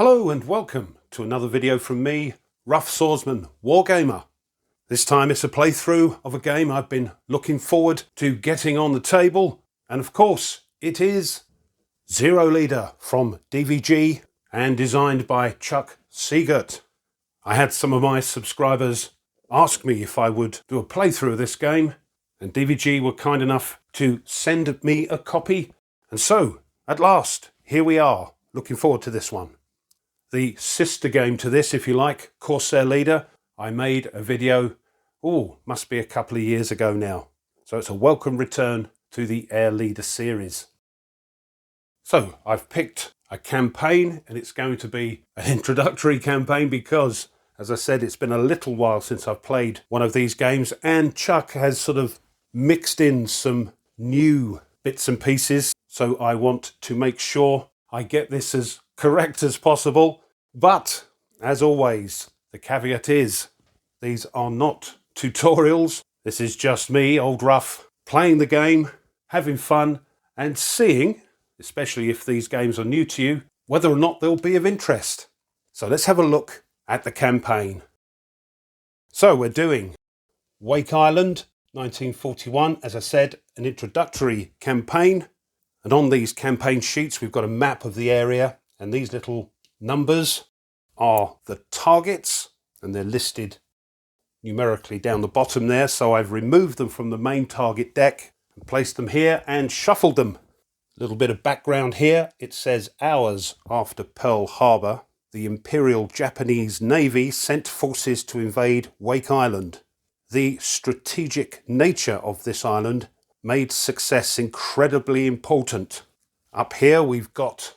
Hello and welcome to another video from me, Rough Swordsman, Wargamer. This time it's a playthrough of a game I've been looking forward to getting on the table, and of course it is Zero Leader from DVG and designed by Chuck Seegert. I had some of my subscribers ask me if I would do a playthrough of this game, and DVG were kind enough to send me a copy, and so at last here we are, looking forward to this one. The sister game to this, if you like, Corsair Leader, I made a video, must be a couple of years ago now. So it's a welcome return to the Air Leader series. So I've picked a campaign, and it's going to be an introductory campaign because, as I said, it's been a little while since I've played one of these games, and Chuck has sort of mixed in some new bits and pieces. So I want to make sure I get this as correct as possible, but as always, the caveat is these are not tutorials. This is just me, Old Rough, playing the game, having fun, and seeing, especially if these games are new to you, whether or not they'll be of interest. So let's have a look at the campaign. So we're doing Wake Island, 1941, as I said, an introductory campaign. And on these campaign sheets, we've got a map of the area, and these little numbers are the targets, and they're listed numerically down the bottom there. So I've removed them from the main target deck and placed them here and shuffled them. A little bit of background here. It says hours after Pearl Harbor, the Imperial Japanese Navy sent forces to invade Wake Island. The strategic nature of this island made success incredibly important. Up here we've got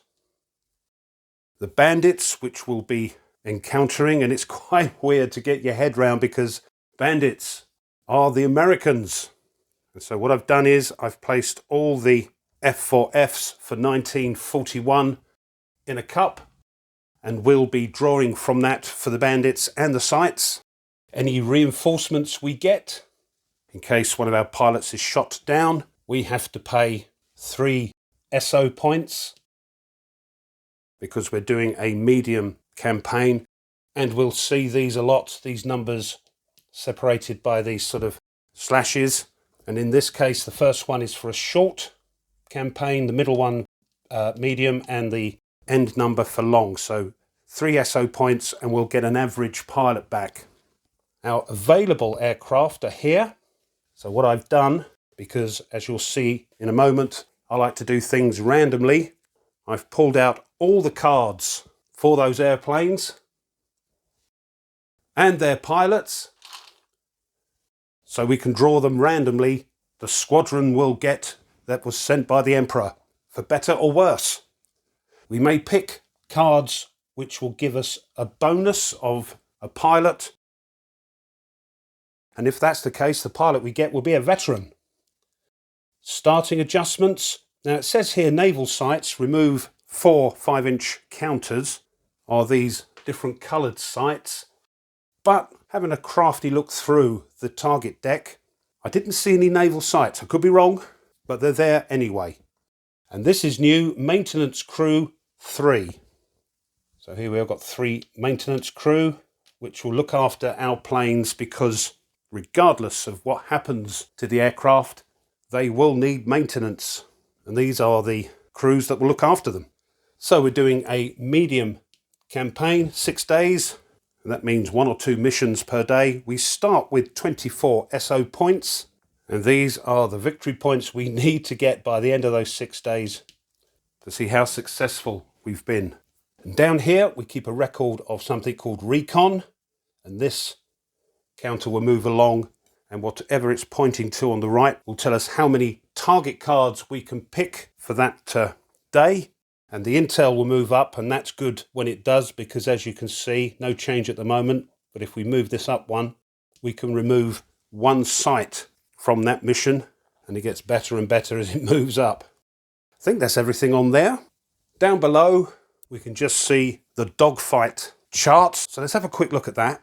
the bandits, which we'll be encountering, and it's quite weird to get your head round because bandits are the Americans. And so what I've done is I've placed all the F4Fs for 1941 in a cup, and we'll be drawing from that for the bandits and the sites. Any reinforcements we get, in case one of our pilots is shot down, we have to pay 3 SO points because we're doing a medium campaign, and we'll see these a lot, these numbers separated by these sort of slashes. And in this case, the first one is for a short campaign, the middle one medium, and the end number for long. So 3 SO points, and we'll get an average pilot back. Our available aircraft are here. So what I've done, because as you'll see in a moment, I like to do things randomly, I've pulled out all the cards for those airplanes and their pilots, so we can draw them randomly. The squadron will get that was sent by the Emperor, for better or worse. We may pick cards which will give us a bonus of a pilot, and if that's the case, the pilot we get will be a veteran. Starting adjustments. Now it says here naval sights, remove 4 5-inch counters, are these different coloured sights. But having a crafty look through the target deck, I didn't see any naval sights. I could be wrong, but they're there anyway. And this is new, maintenance crew 3. So here we've got 3 maintenance crew, which will look after our planes, because regardless of what happens to the aircraft, they will need maintenance. And these are the crews that will look after them. So we're doing a medium campaign, 6 days, and that means 1 or 2 missions per day. We start with 24 SO points, and these are the victory points we need to get by the end of those 6 days to see how successful we've been. And down here we keep a record of something called recon, and this counter will move along, and whatever it's pointing to on the right will tell us how many target cards we can pick for that day. And the intel will move up, and that's good when it does, because as you can see, no change at the moment. But if we move this up one, we can remove 1 site from that mission, and it gets better and better as it moves up. I think that's everything on there. Down below, we can just see the dogfight chart. So let's have a quick look at that.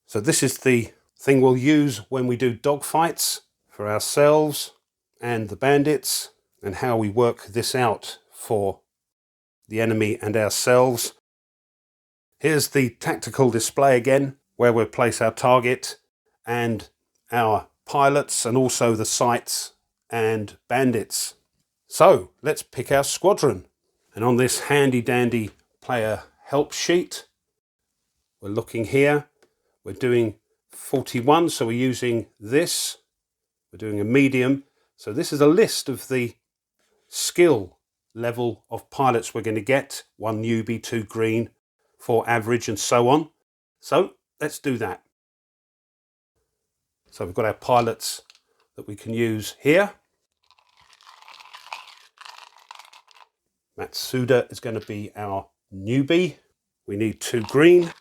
So this is the thing we'll use when we do dogfights for ourselves and the bandits, and how we work this out for the enemy and ourselves. Here's the tactical display again, where we'll place our target and our pilots and also the sights and bandits. So let's pick our squadron. And on this handy dandy player help sheet, we're looking here, we're doing 41, so we're using this. We're doing a medium. So this is a list of the skill level of pilots we're going to get. 1 newbie, 2 green, 4 average, and so on. So let's do that. So we've got our pilots that we can use here. Matsuda is going to be our newbie. We need 2 green.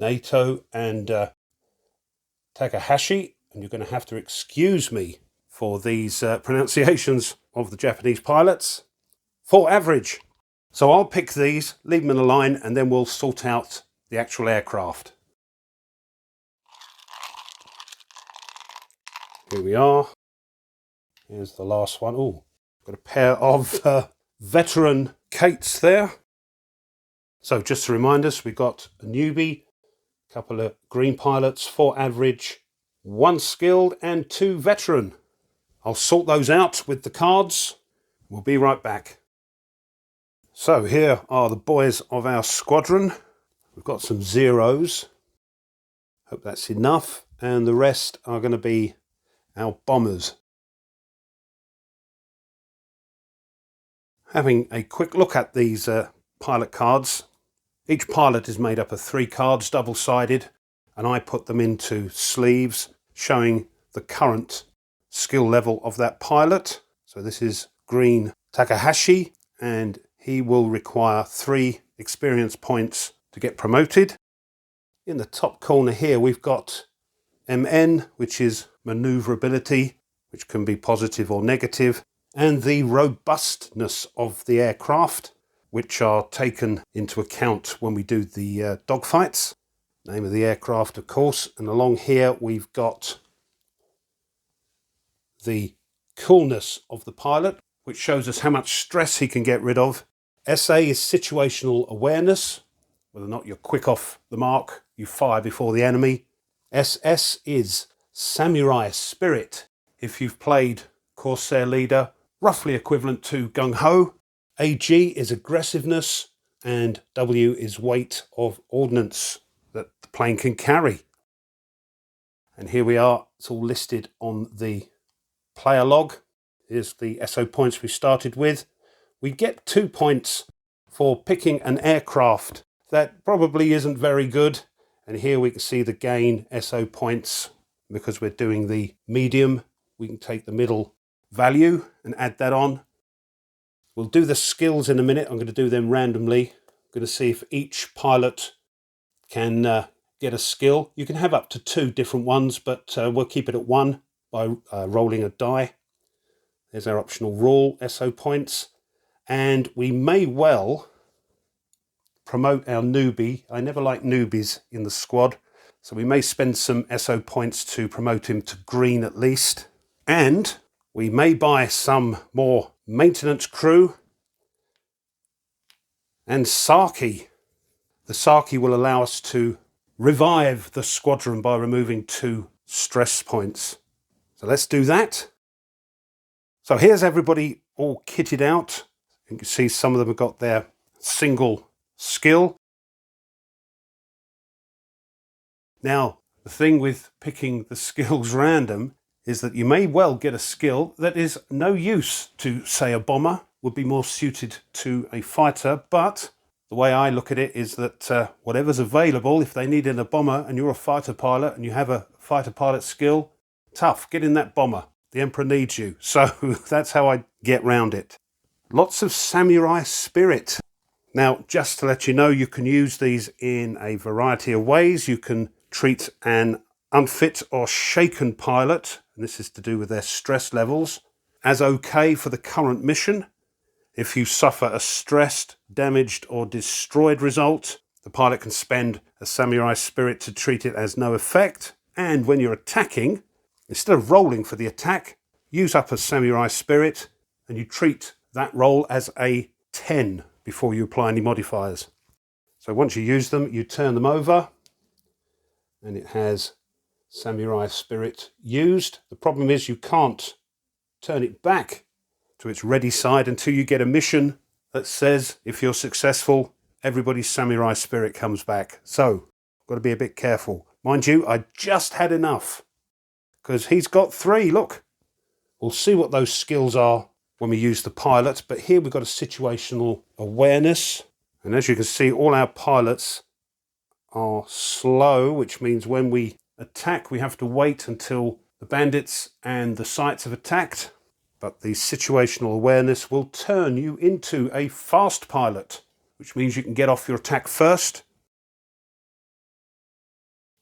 Nato and Takahashi, and you're going to have to excuse me for these pronunciations of the Japanese pilots. 4 average. So I'll pick these, leave them in a line, and then we'll sort out the actual aircraft. Here we are. Here's the last one. Oh, got a pair of veteran Kates there. So just to remind us, we've got a newbie, a couple of green pilots, 4 average, 1 skilled and 2 veteran. I'll sort those out with the cards. We'll be right back. So here are the boys of our squadron. We've got some zeros. Hope that's enough. And the rest are going to be our bombers. Having a quick look at these pilot cards. Each pilot is made up of 3 cards, double-sided, and I put them into sleeves showing the current skill level of that pilot. So this is green Takahashi, and he will require 3 experience points to get promoted. In the top corner here we've got MN, which is maneuverability, which can be positive or negative, and the robustness of the aircraft, which are taken into account when we do the dogfights. Name of the aircraft, of course. And along here we've got the coolness of the pilot, which shows us how much stress he can get rid of. SA is situational awareness, whether or not you're quick off the mark, you fire before the enemy. SS is samurai spirit. If you've played Corsair Leader, roughly equivalent to gung ho. AG is aggressiveness, and W is weight of ordnance that the plane can carry. And here we are, it's all listed on the player log. Here's the SO points we started with. We get 2 points for picking an aircraft that probably isn't very good. And here we can see the gain SO points because we're doing the medium. We can take the middle value and add that on. We'll do the skills in a minute. I'm going to do them randomly. I'm going to see if each pilot can get a skill. You can have up to 2 different ones, but we'll keep it at 1 by rolling a die. There's our optional rule, SO points. And we may well promote our newbie. I never like newbies in the squad, so we may spend some SO points to promote him to green at least. And we may buy some more maintenance crew and Saki. The Saki will allow us to revive the squadron by removing 2 stress points. So let's do that. So here's everybody all kitted out. You can see some of them have got their single skill. Now, the thing with picking the skills random is that you may well get a skill that is no use to, say, a bomber, would be more suited to a fighter, but the way I look at it is that whatever's available, if they needed a bomber and you're a fighter pilot and you have a fighter pilot skill, tough, get in that bomber. The Emperor needs you. So that's how I get round it. Lots of samurai spirit. Now, just to let you know, you can use these in a variety of ways. You can treat an unfit or shaken pilot, and this is to do with their stress levels, as okay for the current mission. If you suffer a stressed, damaged or destroyed result, the pilot can spend a samurai spirit to treat it as no effect. And when you're attacking, Instead of rolling for the attack, use up a samurai spirit and you treat that roll as a 10 before you apply any modifiers. So once you use them, you turn them over and it has samurai spirit used. The problem is you can't turn it back to its ready side until you get a mission that says if you're successful, everybody's samurai spirit comes back. So got to be a bit careful. Mind you, I just had enough because he's got 3. Look, we'll see what those skills are when we use the pilot, but here we've got a situational awareness, and as you can see, all our pilots are slow, which means when we attack we have to wait until the bandits and the sights have attacked. But the situational awareness will turn you into a fast pilot, which means you can get off your attack first,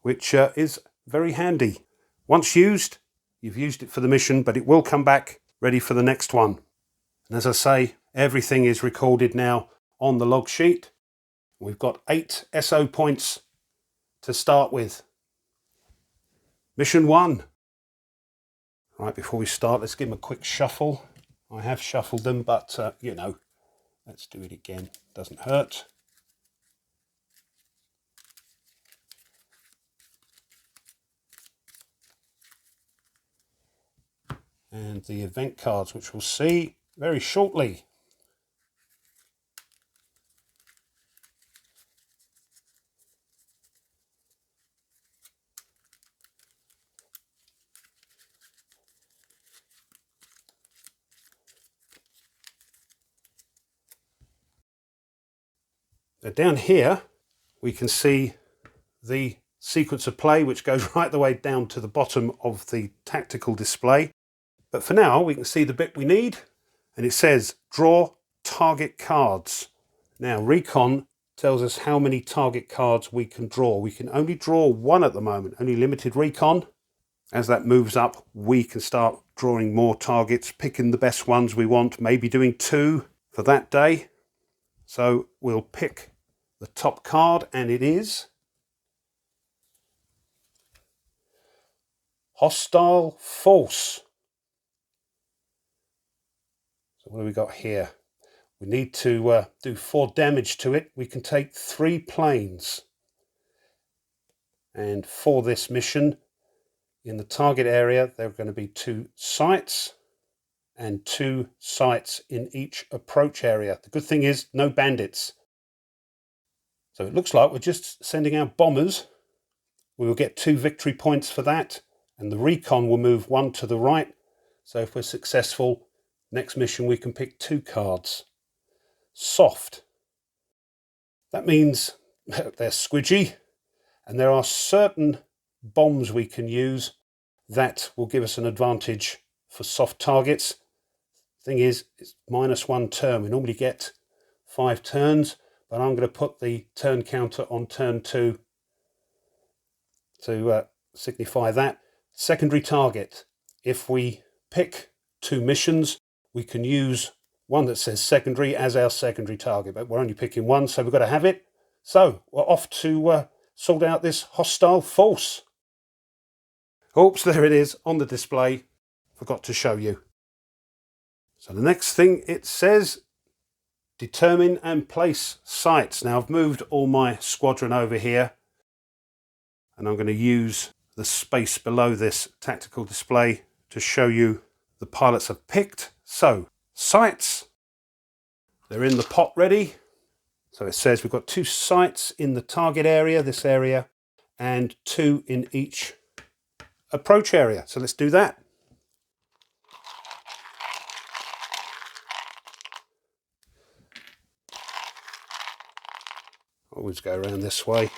which is very handy. Once used, you've used it for the mission, but it will come back ready for the next one. And as I say, everything is recorded now on the log sheet. We've got 8 SO points to start with. Mission 1. Right, before we start, let's give them a quick shuffle. I have shuffled them, but, you know, let's do it again. Doesn't hurt. And the event cards, which we'll see very shortly. Now down here, we can see the sequence of play, which goes right the way down to the bottom of the tactical display. But for now, we can see the bit we need, and it says draw target cards. Now, Recon tells us how many target cards we can draw. We can only draw 1 at the moment, only limited recon. As that moves up, we can start drawing more targets, picking the best ones we want, maybe doing 2 for that day. So we'll pick the top card, and it is Hostile Force. So what have we got here? We need to do 4 damage to it. We can take 3 planes. And for this mission, in the target area, there are going to be 2 sights and 2 sights in each approach area. The good thing is no bandits. So it looks like we're just sending out bombers. We will get 2 victory points for that, and the recon will move 1 to the right. So if we're successful, next mission we can pick 2 cards. Soft. That means they're squidgy, and there are certain bombs we can use that will give us an advantage for soft targets. Thing is, it's -1 turn. We normally get 5 turns, but I'm going to put the turn counter on turn 2 to signify that. Secondary target. If we pick 2 missions, we can use one that says secondary as our secondary target, but we're only picking 1, so we've got to have it. So we're off to sort out this hostile force. Oops, there it is on the display. Forgot to show you. So the next thing it says, determine and place sights. Now I've moved all my squadron over here, and I'm going to use the space below this tactical display to show you the pilots I've picked. So sights, they're in the pot ready. So it says we've got 2 sights in the target area, this area, and 2 in each approach area. So let's do that. Always go around this way.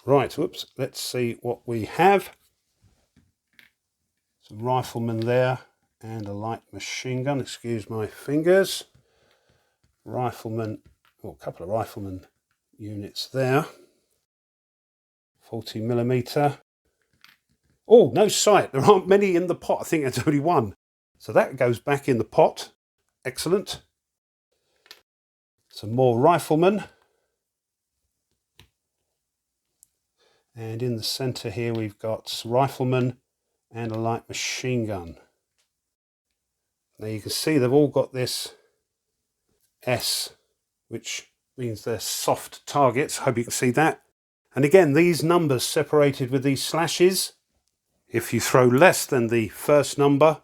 Right, whoops, let's see what we have. Some riflemen there and a light machine gun, excuse my fingers. Rifleman, or a couple of rifleman units there. 40mm. Oh, no sight, there aren't many in the pot, I think there's only 1. So that goes back in the pot, excellent. some more riflemen. And in the centre here we've got riflemen and a light machine gun. Now you can see they've all got this S, which means they're soft targets. Hope you can see that. And again, these numbers separated with these slashes. If you throw less than the first number,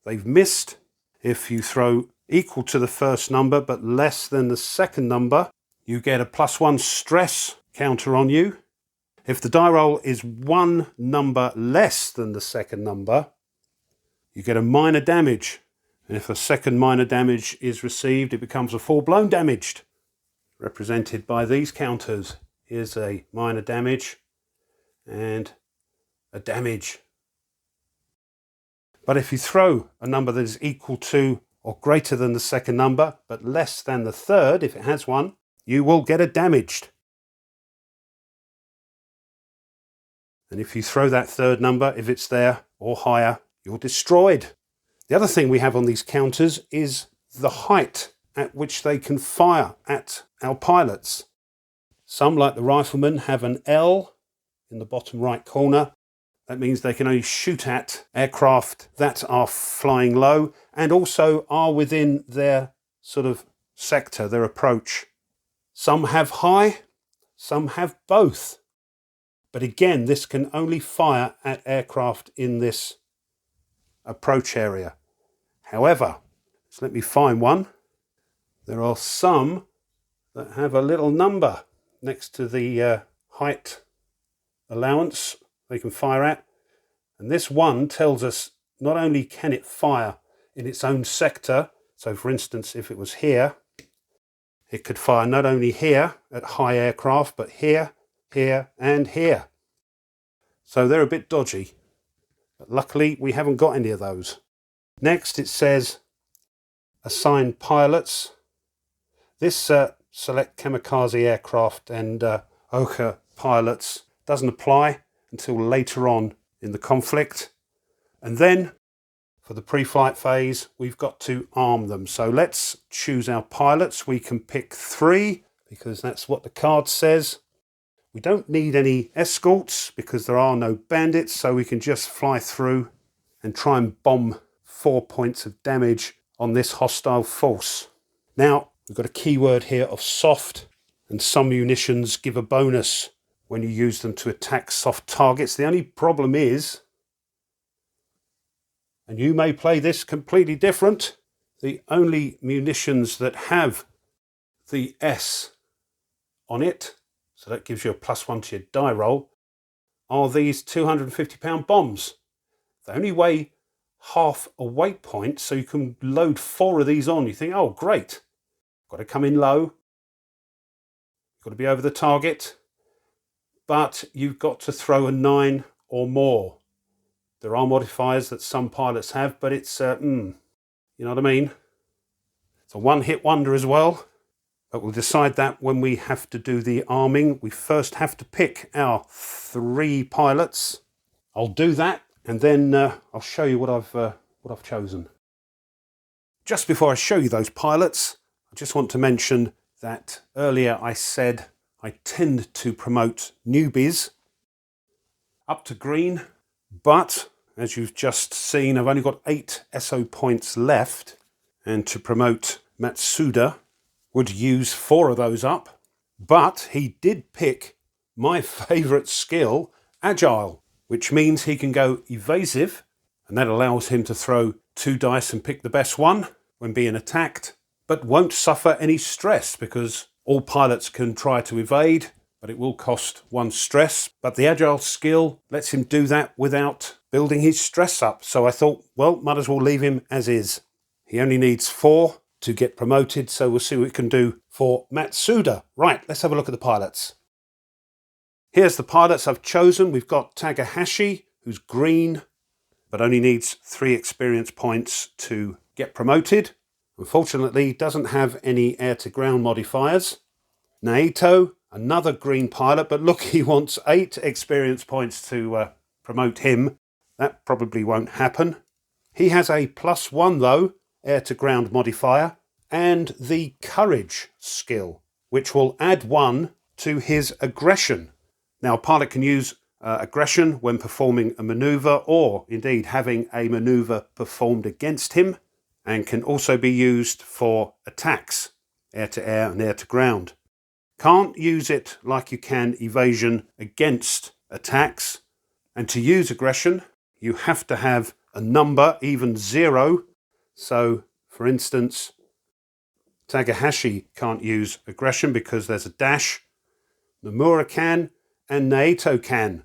they've missed. If you throw equal to the first number but less than the second number, you get a +1 stress counter on you. If the die roll is one number less than the second number, you get a minor damage. And if a second minor damage is received, it becomes a full-blown damaged, represented by these counters. Here's a minor damage and a damage. But if you throw a number that is equal to or greater than the second number, but less than the third, if it has one, you will get a damaged. And if you throw that third number, if it's there or higher, you're destroyed. The other thing we have on these counters is the height at which they can fire at our pilots. Some, like the riflemen, have an L in the bottom right corner. That means they can only shoot at aircraft that are flying low and also are within their sort of sector, their approach. Some have high, some have both. But again, this can only fire at aircraft in this approach area. However, so let me find one. There are some that have a little number next to the height allowance they can fire at. And this one tells us not only can it fire in its own sector, so for instance, if it was here, it could fire not only here at high aircraft, but here, here, and here. So they're a bit dodgy. But luckily, we haven't got any of those. Next, it says assign pilots. This select kamikaze aircraft and Oka pilots doesn't apply until later on in the conflict. And then for the pre-flight phase, we've got to arm them. So let's choose our pilots. We can pick 3 because that's what the card says. We don't need any escorts because there are no bandits, so we can just fly through and try and bomb 4 points of damage on this hostile force. Now, we've got a keyword here of soft, and some munitions give a bonus when you use them to attack soft targets. The only problem is, and you may play this completely different, the only munitions that have the S on it, so that gives you a +1 to your die roll, are these 250-pound bombs. They only weigh half a weight point, so you can load 4 of these on. You think, oh great, got to come in low, got to be over the target, but you've got to throw a 9 or more. There are modifiers that some pilots have, but it's, you know what I mean? It's a one-hit wonder as well. But we'll decide that when we have to do the arming. We first have to pick our 3 pilots. I'll do that, and then I'll show you what I've chosen. Just before I show you those pilots, I just want to mention that earlier I said I tend to promote newbies up to green, but as you've just seen, I've only got 8 SO points left, and to promote Matsuda would use 4 of those up, but he did pick my favourite skill, Agile, which means he can go evasive, and that allows him to throw 2 dice and pick the best one when being attacked, but won't suffer any stress because all pilots can try to evade, but it will cost 1 stress. But the Agile skill lets him do that without building his stress up. So I thought, well, might as well leave him as is. He only needs 4 to get promoted, so we'll see what we can do for Matsuda. Right, let's have a look at the pilots. Here's the pilots I've chosen. We've got Takahashi, who's green, but only needs 3 experience points to get promoted. Unfortunately, doesn't have any air-to-ground modifiers. Naito, another green pilot, but look, he wants 8 experience points to promote him. That probably won't happen. He has a +1 though, air-to-ground modifier, and the courage skill, which will add 1 to his aggression. Now, a pilot can use aggression when performing a maneuver, or indeed having a maneuver performed against him, and can also be used for attacks, air to air and air to ground. Can't use it like you can evasion against attacks. And to use aggression, you have to have a number, even 0. So, for instance, Takahashi can't use aggression because there's a dash. Nomura can, and Naoto can.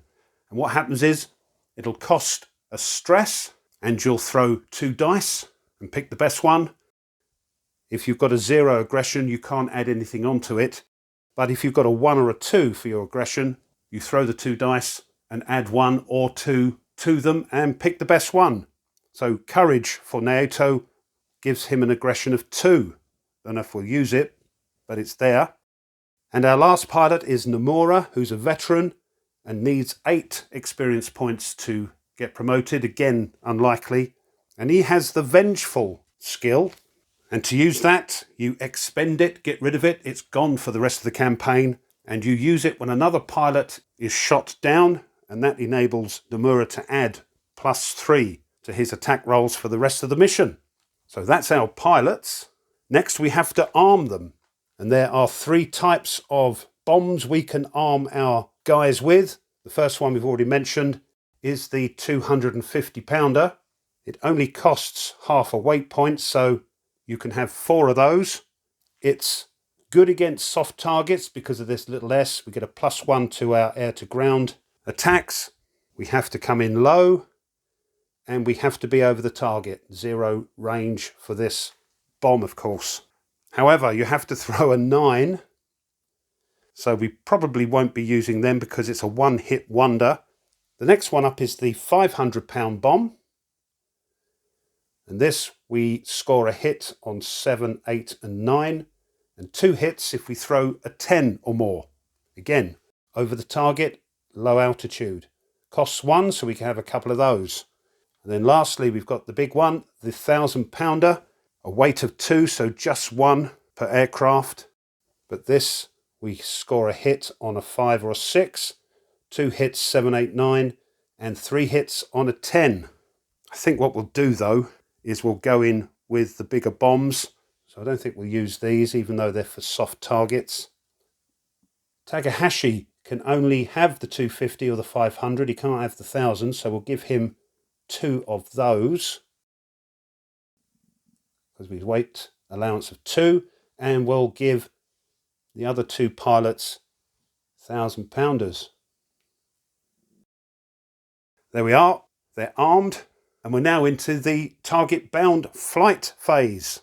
And what happens is, it'll cost a stress, and you'll throw 2 dice and pick the best one. If you've got a 0 aggression, you can't add anything onto it. But if you've got a 1 or a 2 for your aggression, you throw the 2 dice and add 1 or 2 to them and pick the best one. So courage for Naoto gives him an aggression of 2. Don't know if we'll use it, but it's there. And our last pilot is Nomura, who's a veteran and needs 8 experience points to get promoted. Again, unlikely. And he has the vengeful skill. And to use that, you expend it, get rid of it. It's gone for the rest of the campaign. And you use it when another pilot is shot down. And that enables Nomura to add +3 to his attack rolls for the rest of the mission. So that's our pilots. Next, we have to arm them. And there are 3 types of bombs we can arm our guys with. The first one we've already mentioned is the 250 pounder. It only costs half a weight point, so you can have 4 of those. It's good against soft targets because of this little S. We get a +1 to our air to ground attacks. We have to come in low and we have to be over the target. 0 range for this bomb, of course. However, you have to throw a 9. So we probably won't be using them because it's a one-hit wonder. The next one up is the 500-pound bomb. And this, we score a hit on 7, 8 and 9. And 2 hits if we throw a 10 or more. Again, over the target, low altitude. Costs 1, so we can have a couple of those. And then lastly, we've got the big one, the 1,000-pounder. A weight of 2, so just 1 per aircraft. But this, we score a hit on a 5 or a 6. 2 hits, 7, 8, 9. And 3 hits on a 10. I think what we'll do, though, is we'll go in with the bigger bombs. So I don't think we'll use these, even though they're for soft targets. Takahashi can only have the 250 or the 500. He can't have the 1,000, so we'll give him 2 of those. Because we weight allowance of 2. And we'll give the other 2 pilots 1,000-pounders. There we are. They're armed. And we're now into the target-bound flight phase.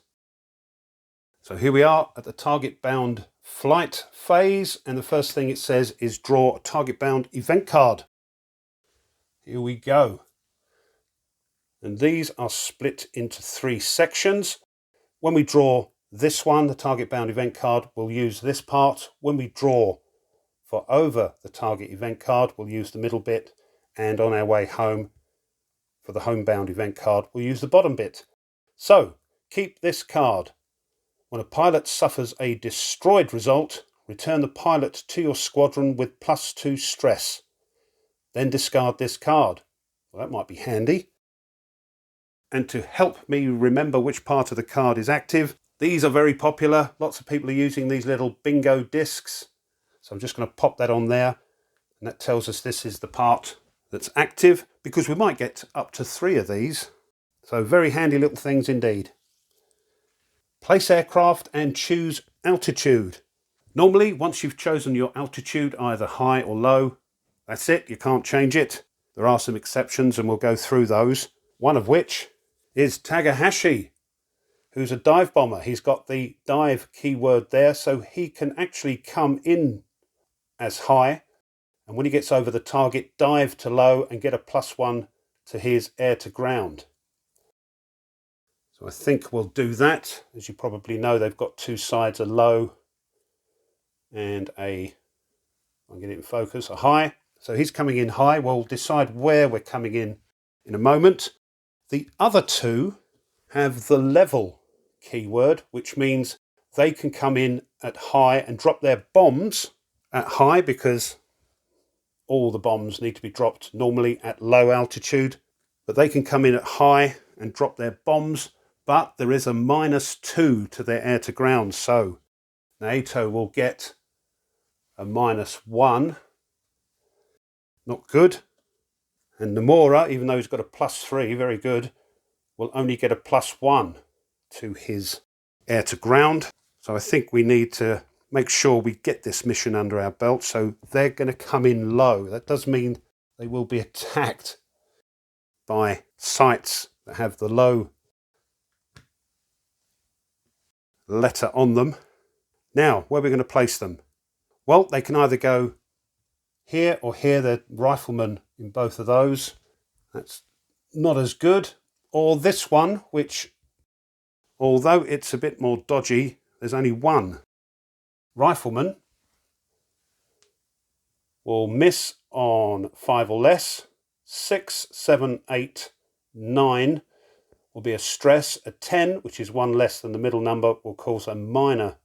So here we are at the target-bound flight phase. And the first thing it says is draw a target-bound event card. Here we go. And these are split into 3 sections. When we draw this one, the target-bound event card, we'll use this part. When we draw for over the target event card, we'll use the middle bit. And on our way home, for the homebound event card, we'll use the bottom bit. So, keep this card. When a pilot suffers a destroyed result, return the pilot to your squadron with +2 stress. Then discard this card. Well, that might be handy. And to help me remember which part of the card is active, these are very popular. Lots of people are using these little bingo discs. So I'm just going to pop that on there. And that tells us this is the part that's active, because we might get up to 3 of these. So very handy little things indeed. Place aircraft and choose altitude. Normally, once you've chosen your altitude, either high or low, that's it, you can't change it. There are some exceptions and we'll go through those. One of which is Takahashi, who's a dive bomber. He's got the dive keyword there, so he can actually come in as high. And when he gets over the target, dive to low and get a +1 to his air to ground. So I think we'll do that. As you probably know, they've got 2 sides, a low and I'll get it in focus, a high. So he's coming in high. We'll decide where we're coming in a moment. The other 2 have the level keyword, which means they can come in at high and drop their bombs at high, because all the bombs need to be dropped normally at low altitude. But they can come in at high and drop their bombs, but there is a -2 to their air to ground, so NATO will get a -1. Not good. And Nomura, even though he's got a +3, very good, will only get a +1 to his air to ground. So I think we need to make sure we get this mission under our belt. So they're going to come in low. That does mean they will be attacked by sites that have the low letter on them. Now, where are we going to place them? Well, they can either go here or here. They're riflemen in both of those. That's not as good. Or this one, which, although it's a bit more dodgy, there's only one rifleman, will miss on 5 or less. 6, 7, 8, 9 will be a stress. A 10, which is one less than the middle number, will cause a minor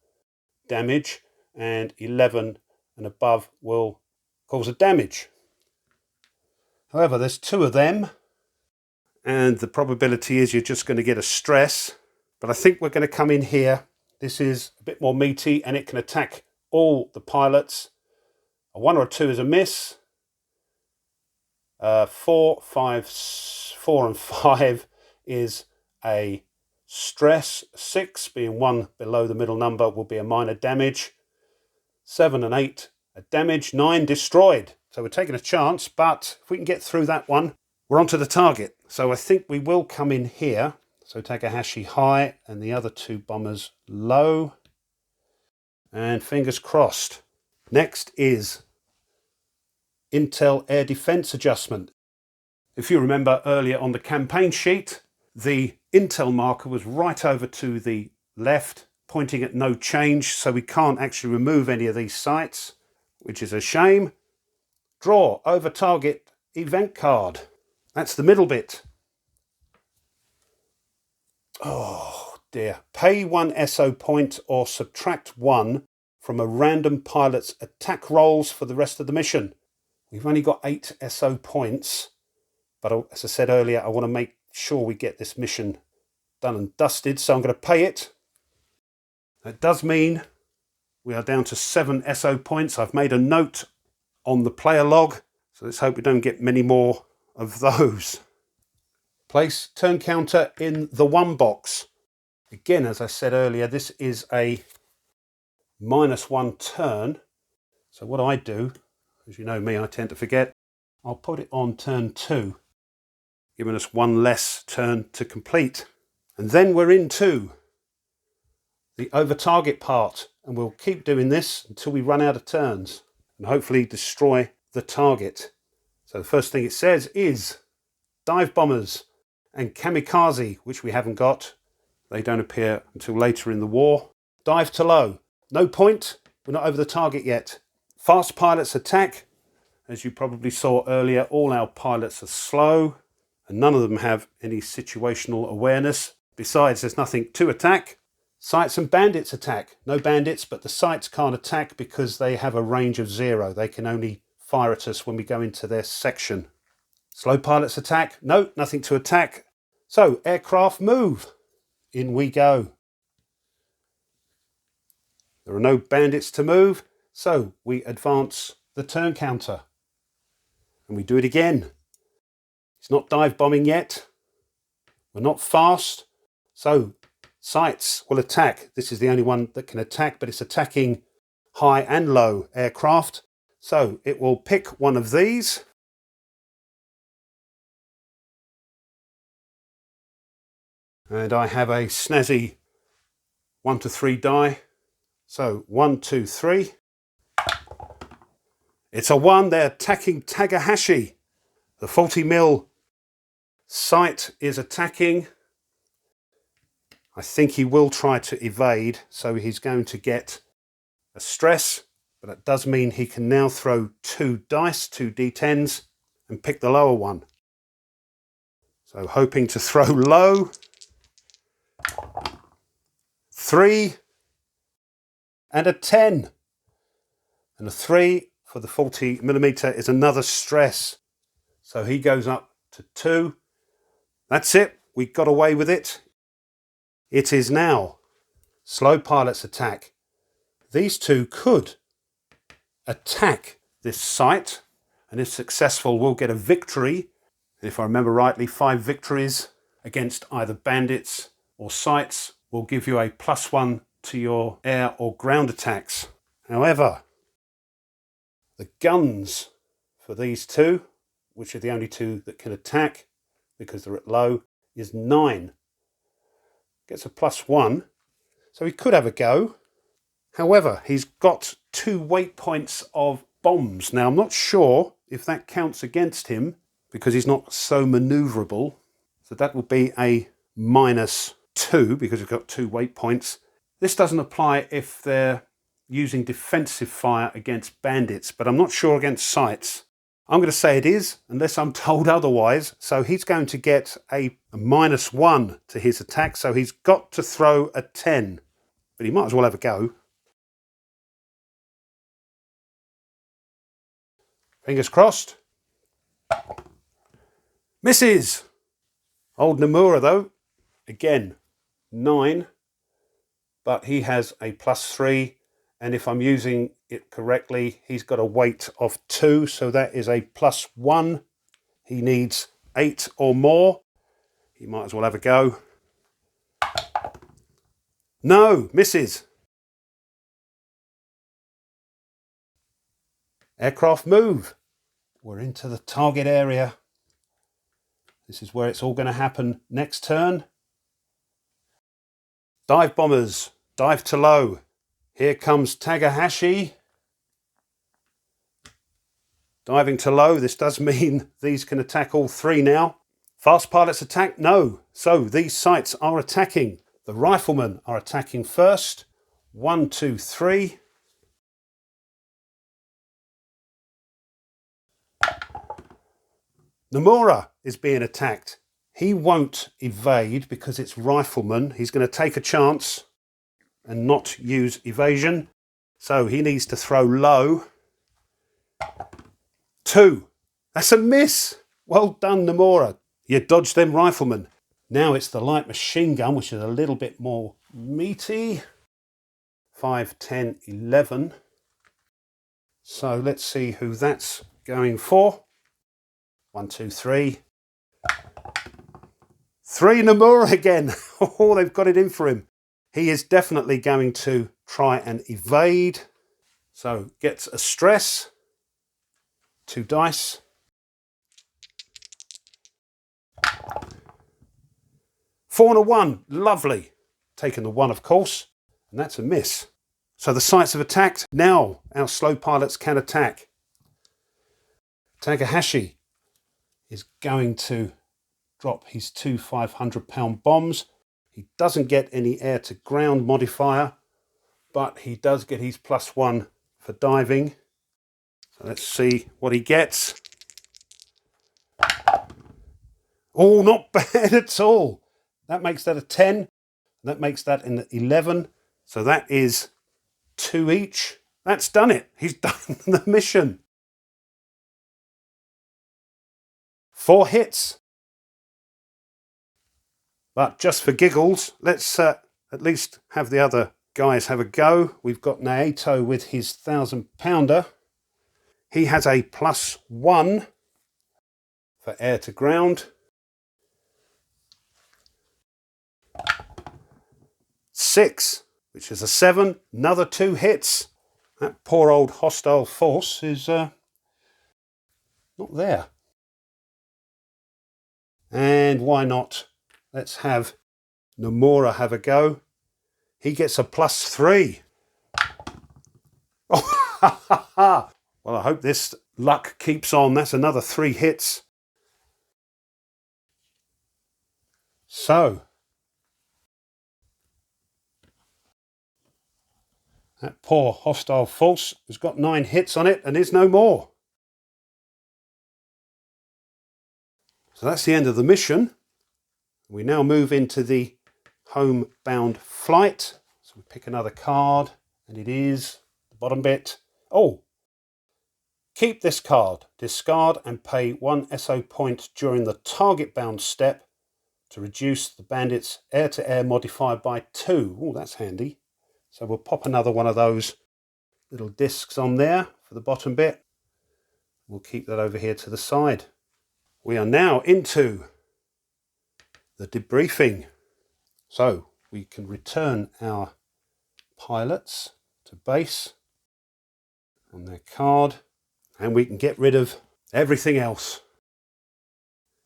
damage, and 11 and above will cause a damage. However, there's 2 of them, and the probability is you're just going to get a stress. But I think we're going to come in here. This is a bit more meaty, and it can attack all the pilots. A 1 or a 2 is a miss. 4 and 5 is a stress. 6, being one below the middle number, will be a minor damage. 7 and 8 a damage. 9 destroyed. So we're taking a chance, but if we can get through that one, we're onto the target. So I think we will come in here. So Takahashi high and the other 2 bombers low. And fingers crossed. Next is Intel Air Defense Adjustment. If you remember earlier on the campaign sheet, the Intel marker was right over to the left, pointing at no change, so we can't actually remove any of these sites, which is a shame. Draw over target event card. That's the middle bit. Oh dear. Pay 1 SO point or subtract 1 from a random pilot's attack rolls for the rest of the mission. We've only got 8 SO points, but as I said earlier, I want to make sure we get this mission done and dusted, so I'm going to pay it. That does mean we are down to 7 SO points. I've made a note on the player log, so let's hope we don't get many more of those. Place turn counter in the 1 box. Again, as I said earlier, this is a -1 turn. So what I do, as you know me, I tend to forget, I'll put it on turn 2, giving us 1 less turn to complete. And then we're into the over target part, and we'll keep doing this until we run out of turns and hopefully destroy the target. So the first thing it says is dive bombers and kamikaze, which we haven't got. They don't appear until later in the war. Dive to low. No point. We're not over the target yet. Fast pilots attack. As you probably saw earlier, all our pilots are slow, and none of them have any situational awareness. Besides, there's nothing to attack. Sights and bandits attack. No bandits, but the sights can't attack because they have a range of 0. They can only fire at us when we go into their section. Slow pilots attack. No, nothing to attack. So, aircraft move. In we go. There are no bandits to move, so we advance the turn counter. And we do it again. It's not dive bombing yet. We're not fast. So sights will attack. This is the only one that can attack, but it's attacking high and low aircraft. So it will pick one of these. And I have a snazzy 1 to 3 die. So 1, 2, 3. It's a 1. They're attacking Takahashi. The 40mm sight is attacking. I think he will try to evade, so he's going to get a stress, but that does mean he can now throw 2 dice, 2 d10s, and pick the lower one. So hoping to throw low. 3 and a 10. And a 3 for the 40mm is another stress. So he goes up to 2. That's it. We got away with it. It is now slow pilot's attack. These two could attack this site, and if successful, we'll get a victory. If I remember rightly, 5 victories against either bandits or sites will give you a +1 to your air or ground attacks. However, the guns for these two, which are the only two that can attack because they're at low, is 9. Gets a +1, so he could have a go. However, he's got 2 weight points of bombs. Now, I'm not sure if that counts against him because he's not so manoeuvrable. So that will be a -2 because he's got 2 weight points. This doesn't apply if they're using defensive fire against bandits, but I'm not sure against sites. I'm going to say it is, unless I'm told otherwise. So he's going to get a -1 to his attack, so he's got to throw a 10. But he might as well have a go. Fingers crossed. Misses! Old Nomura though, again, 9. But he has a +3. And if I'm using it correctly, he's got a weight of 2. So that is a +1. He needs 8 or more. He might as well have a go. No, misses. Aircraft move. We're into the target area. This is where it's all going to happen next turn. Dive bombers, dive to low. Here comes Takahashi. Diving to low. This does mean these can attack all 3 now. Fast pilots attack? No. So these sites are attacking. The riflemen are attacking first. 1, 2, 3. Nomura is being attacked. He won't evade because it's rifleman. He's going to take a chance and not use evasion. So he needs to throw low. 2. That's a miss. Well done, Nomura. You dodged them riflemen. Now it's the light machine gun, which is a little bit more meaty. 5, 10, 11. So let's see who that's going for. 1, 2, 3. 3 Nomura again. Oh, they've got it in for him. He is definitely going to try and evade. So gets a stress. 2 dice. 4 and a 1. Lovely. Taking the 1, of course. And that's a miss. So the sites have attacked. Now our slow pilots can attack. Takahashi is going to drop his 2 500-pound bombs. He doesn't get any air to ground modifier, but he does get his +1 for diving. So let's see what he gets. Oh, not bad at all. That makes that a 10. That makes that an 11. So that is 2 each. That's done it. He's done the mission. 4 hits. But just for giggles, let's at least have the other guys have a go. We've got Naoto with his 1,000-pounder. He has a +1 for air to ground. 6, which is a 7. Another 2 hits. That poor old hostile force is not there. And why not? Let's have Nomura have a go. He gets a +3. Oh, well, I hope this luck keeps on. That's another 3 hits. So, that poor hostile force has got 9 hits on it and is no more. So that's the end of the mission. We now move into the homebound flight. We pick another card, and it is the bottom bit. Oh, keep this card, discard and pay 1 SO point during the target bound step to reduce the bandit's air-to-air modifier by 2. Oh, that's handy. So we'll pop another one of those little discs on there for the bottom bit. We'll keep that over here to the side. We are now into the debriefing. So we can return our pilots to base on their card, and we can get rid of everything else.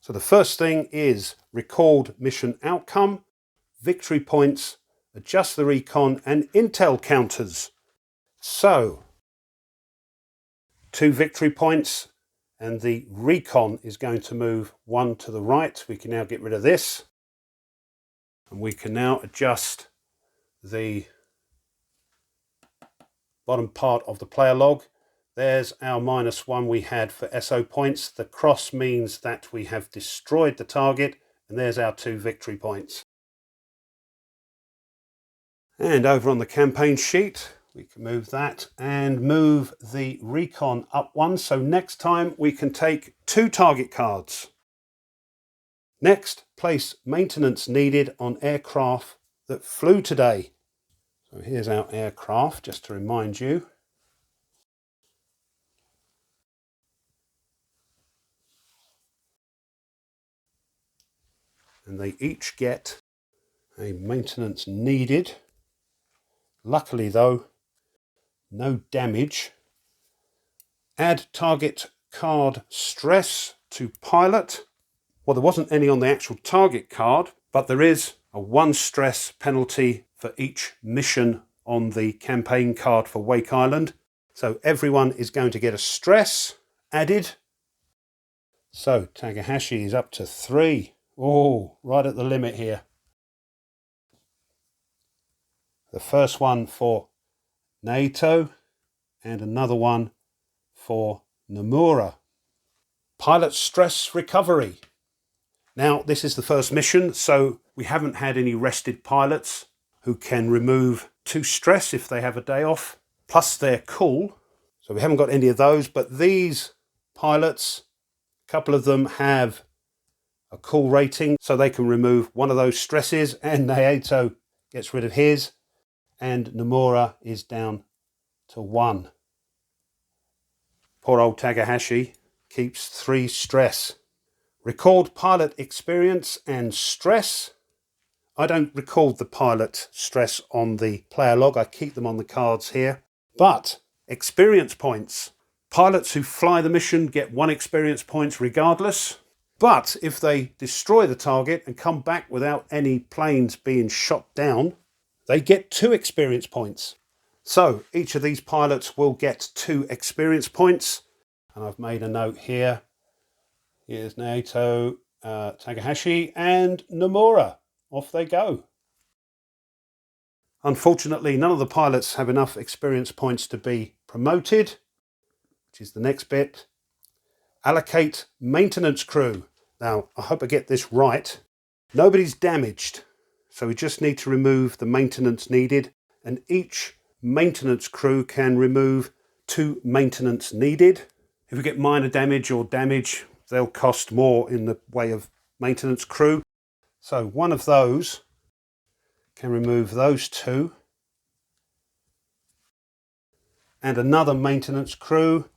So the first thing is record mission outcome, victory points, adjust the recon and intel counters. So 2 victory points, and the recon is going to move 1 to the right. We can now get rid of this, and we can now adjust the bottom part of the player log. There's our -1 we had for SO points. The cross means that we have destroyed the target, and there's our 2 victory points. And over on the campaign sheet, we can move that and move the recon up 1. So next time we can take 2 target cards. Next, place maintenance needed on aircraft that flew today. So here's our aircraft, just to remind you. And they each get a maintenance needed. Luckily though, no damage. Add target card stress to pilot. Well, there wasn't any on the actual target card, but there is a 1 stress penalty for each mission on the campaign card for Wake Island. So everyone is going to get a stress added. So Takahashi is up to 3. Oh, right at the limit here. The first one for Naito and another one for Nomura. Pilot stress recovery. Now, this is the first mission, so we haven't had any rested pilots who can remove 2 stress if they have a day off. Plus they're cool. So we haven't got any of those, but these pilots, a couple of them have a cool rating, so they can remove 1 of those stresses, and Naito gets rid of his, and Nomura is down to 1. Poor old Takahashi keeps 3 stress. Record pilot experience and stress. I don't record the pilot stress on the player log, I keep them on the cards here. But experience points. Pilots who fly the mission get 1 experience point regardless. But if they destroy the target and come back without any planes being shot down, they get 2 experience points. So each of these pilots will get 2 experience points. And I've made a note here. Here's Naito, Takahashi and Nomura. Off they go. Unfortunately, none of the pilots have enough experience points to be promoted, which is the next bit. Allocate maintenance crew. Now, I hope I get this right. Nobody's damaged, so we just need to remove the maintenance needed, and each maintenance crew can remove 2 maintenance needed. If we get minor damage or damage, they'll cost more in the way of maintenance crew. So 1 of those can remove those 2. And another maintenance crew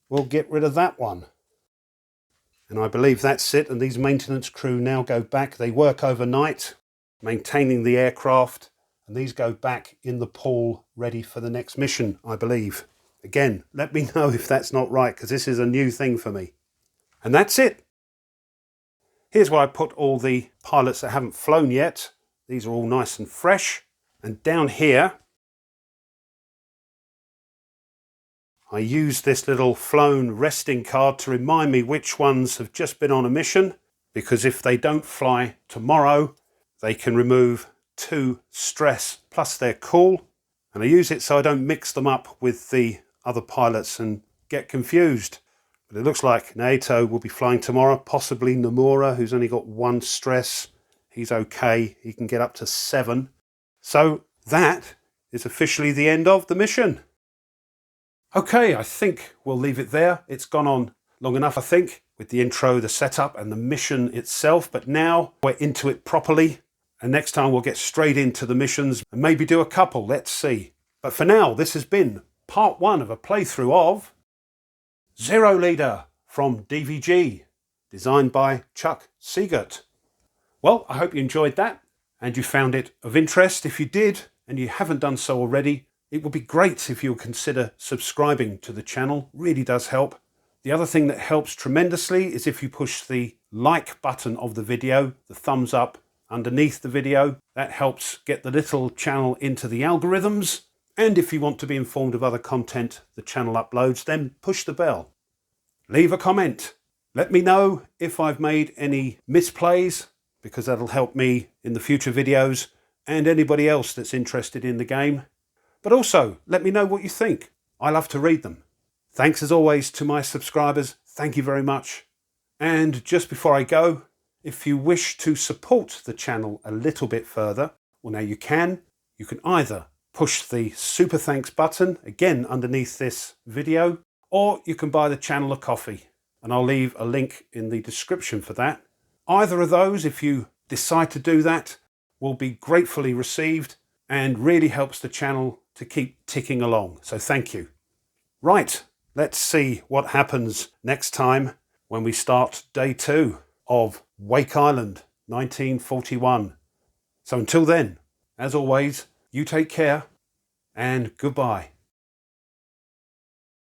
will get rid of that one. And I believe that's it, and these maintenance crew now go back. They work overnight, maintaining the aircraft, and these go back in the pool ready for the next mission, I believe. Again, let me know if that's not right, because this is a new thing for me. And that's it. Here's where I put all the pilots that haven't flown yet. These are all nice and fresh. And down here, I use this little flown resting card to remind me which ones have just been on a mission, because if they don't fly tomorrow, they can remove 2 stress, plus they're cool. And I use it so I don't mix them up with the other pilots and get confused. But it looks like Naito will be flying tomorrow, possibly Nomura, who's only got 1 stress. He's okay, he can get up to 7. So that is officially the end of the mission. Okay, I think we'll leave it there. It's gone on long enough, I think, with the intro, the setup and the mission itself. But now we're into it properly. And next time we'll get straight into the missions and maybe do a couple. Let's see. But for now, this has been part 1 of a playthrough of Zero Leader from DVG, designed by Chuck Seegert. Well, I hope you enjoyed that and you found it of interest. If you did and you haven't done so already, it would be great if you would consider subscribing to the channel. It really does help. The other thing that helps tremendously is if you push the like button of the video, the thumbs up underneath the video. That helps get the little channel into the algorithms. And if you want to be informed of other content the channel uploads, then push the bell. Leave a comment. Let me know if I've made any misplays, because that'll help me in the future videos and anybody else that's interested in the game. But also, let me know what you think. I love to read them. Thanks as always to my subscribers. Thank you very much. And just before I go, if you wish to support the channel a little bit further, well, now you can either push the super thanks button, again underneath this video, or you can buy the channel a coffee. And I'll leave a link in the description for that. Either of those, if you decide to do that, will be gratefully received and really helps the channel to keep ticking along. So thank you. Right, let's see what happens next time when we start day 2 of Wake Island 1941. So until then, as always, you take care and goodbye.